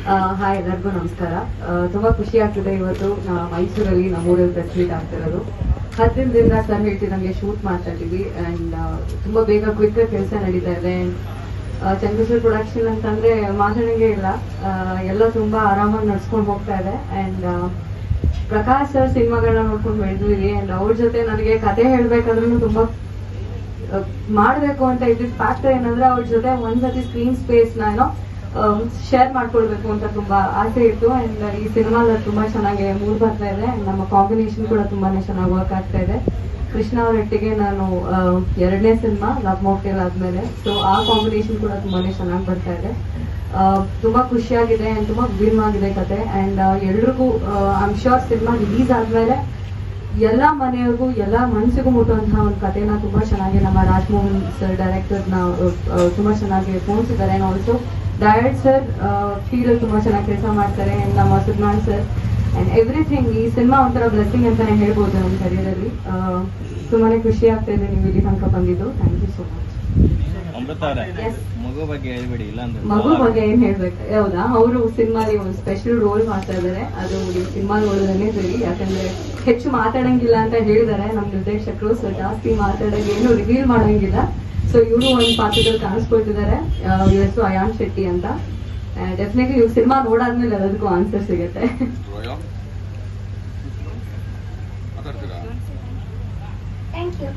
Hi, ಎಲ್ಲರಿಗೂ ನಮಸ್ಕಾರ. ತುಂಬಾ ಖುಷಿ ಆಗ್ತಿದೆ ಇವತ್ತು ಮೈಸೂರಲ್ಲಿ ನಮ್ಮೂರಲ್ಲಿ ಪ್ರೆಸ್ ಮೀಟ್ ಆಗ್ತಿರೋದು. 10 ದಿನದಿಂದ ಸರ್ ಹೇಳ್ತಿದ್ದಂಗೆ ಶೂಟ್ ಮಾಡ್ತಾ ಇದ್ದೀವಿ ಅಂಡ್ ತುಂಬಾ ಬೇಗ ಕ್ವಿಕ್ ಕೆಲಸ ನಡೀತಾ ಇದೆ. ಚಂದ್ರಶೇಖರ್ ಪ್ರೊಡಕ್ಷನ್ ಅಂತಂದ್ರೆ ಮಾತಾಡಂಗೆ ಇಲ್ಲ, ಎಲ್ಲ ತುಂಬಾ ಆರಾಮಾಗಿ ನಡ್ಸ್ಕೊಂಡು ಹೋಗ್ತಾ ಇದೆ. ಅಂಡ್ ಪ್ರಕಾಶ್ ಸರ್ ಸಿನಿಮಾಗಳನ್ನ ನೋಡ್ಕೊಂಡು ಬೆಳೆದಿದ್ದೀವಿ. ಅಂಡ್ ಅವ್ರ ಜೊತೆ ನನಗೆ ಕತೆ ಹೇಳ್ಬೇಕಾದ್ರೂ ತುಂಬಾ ಮಾಡ್ಬೇಕು ಅಂತ ಇದ್ದಿದ್ ಫ್ಯಾಕ್ಟರ್ ಏನಂದ್ರೆ ಅವ್ರ ಜೊತೆ ಒಂದ್ಸತಿ ಸ್ಕ್ರೀನ್ ಸ್ಪೇಸ್ ನಾನು ಶೇರ್ ಮಾಡ್ಕೊಳ್ಬೇಕು ಅಂತ ತುಂಬಾ ಆಸೆ ಇತ್ತು. ಅಂಡ್ ಈ ಸಿನಿಮಾ ತುಂಬಾ ಚೆನ್ನಾಗಿ ಮೂಡ್ ಬರ್ತಾ ಇದೆ. ನಮ್ಮ ಕಾಂಬಿನೇಷನ್ ಕೂಡ ತುಂಬಾನೇ ಚೆನ್ನಾಗಿ ವರ್ಕ್ ಆಗ್ತಾ ಇದೆ. ಕೃಷ್ಣ ಅವರೊಟ್ಟಿಗೆ ನಾನು 2ನೇ ಸಿನಿಮಾ ಲವ್ ಮಾಕ್ಟೇಲ್ ಆದ್ಮೇಲೆ, ಸೊ ಆ ಕಾಂಬಿನೇಷನ್ ಕೂಡ ತುಂಬಾನೇ ಚೆನ್ನಾಗಿ ಬರ್ತಾ ಇದೆ. ತುಂಬಾ ಖುಷಿಯಾಗಿದೆ ಅಂಡ್ ತುಂಬಾ ವಿಭಿನ್ನವಾಗಿದೆ ಕತೆ. ಅಂಡ್ ಎಲ್ರಿಗೂ I am sure cinema release ಆದ್ಮೇಲೆ ಎಲ್ಲಾ ಮನೆಯವ್ರಿಗೂ ಎಲ್ಲಾ ಮನಸ್ಸಿಗೂ ಮುಟ್ಟುವಂತಹ ಒಂದು ಕಥೆನ ತುಂಬಾ ಚೆನ್ನಾಗಿ ನಮ್ಮ ರಾಜಮೋಹನ್ ಸರ್ ಡೈರೆಕ್ಟರ್ನ ತುಂಬಾ ಚೆನ್ನಾಗಿ ತೋರಿಸಿದ್ದಾರೆ. ಆಲ್ಸೋ ಡಯಟ್ ಸರ್ ಫೀಲ್ ತುಂಬಾ ಚೆನ್ನಾಗಿ ಕೆಲಸ ಮಾಡ್ತಾರೆ. ನಮ್ಮ ಸುಬ್ನಾನ್ ಸರ್ ಅಂಡ್ ಎವ್ರಿಥಿಂಗ್. ಈ ಸಿನಿಮಾ ಒಂಥರ ಬ್ಲೆಸ್ಸಿಂಗ್ ಅಂತಾನೆ ಹೇಳ್ಬೋದು ನನ್ನ ಕರಿಯರಲ್ಲಿ. ತುಂಬಾನೇ ಖುಷಿ ಆಗ್ತಾ ಇದೆ ನೀವು ಇಲ್ಲಿ ತನಕ ಬಂದಿದ್ದು. Thank you so much. ಮಗು ಬಗ್ಗೆ ಹೇಳ್ಬಿಡಿ. ಮಗು ಬಗ್ಗೆ ಏನ್ ಹೇಳ್ಬೇಕು? ಹೌದಾ, ಅವರು ಸಿನಿಮಾಲಿ ಒಂದು ಸ್ಪೆಷಲ್ ರೋಲ್ ಮಾಡ್ತಾ ಇದ್ದಾರೆ. ಅದು ಸಿನಿಮಾ ನೋಡೋದನ್ನೇ ಸರಿ, ಯಾಕಂದ್ರೆ ಹೆಚ್ಚು ಮಾತಾಡಂಗಿಲ್ಲ ಅಂತ ಹೇಳಿದ್ದಾರೆ ನಮ್ಮ ನಿರ್ದೇಶಕರು. ಸೊ ಜಾಸ್ತಿ ಮಾತಾಡಂಗೆ ಏನು ರಿವೀಲ್ ಮಾಡಂಗಿಲ್ಲ. ಸೊ ಇವರು ಒಂದು ಪಾತ್ರದಲ್ಲಿ ಕಾಣಿಸ್ಕೊಳ್ತಿದ್ದಾರೆ. ಇವ್ರ ಹೆಸರು ಅಯಾನ್ ಶೆಟ್ಟಿ ಅಂತ. ಡೆಫಿನೆಟ್ಲಿ ಇವ್ರು ಸಿನಿಮಾ ನೋಡಾದ್ಮೇಲೆ ಅದಕ್ಕೂ ಆನ್ಸರ್ ಸಿಗುತ್ತೆ. Thank you.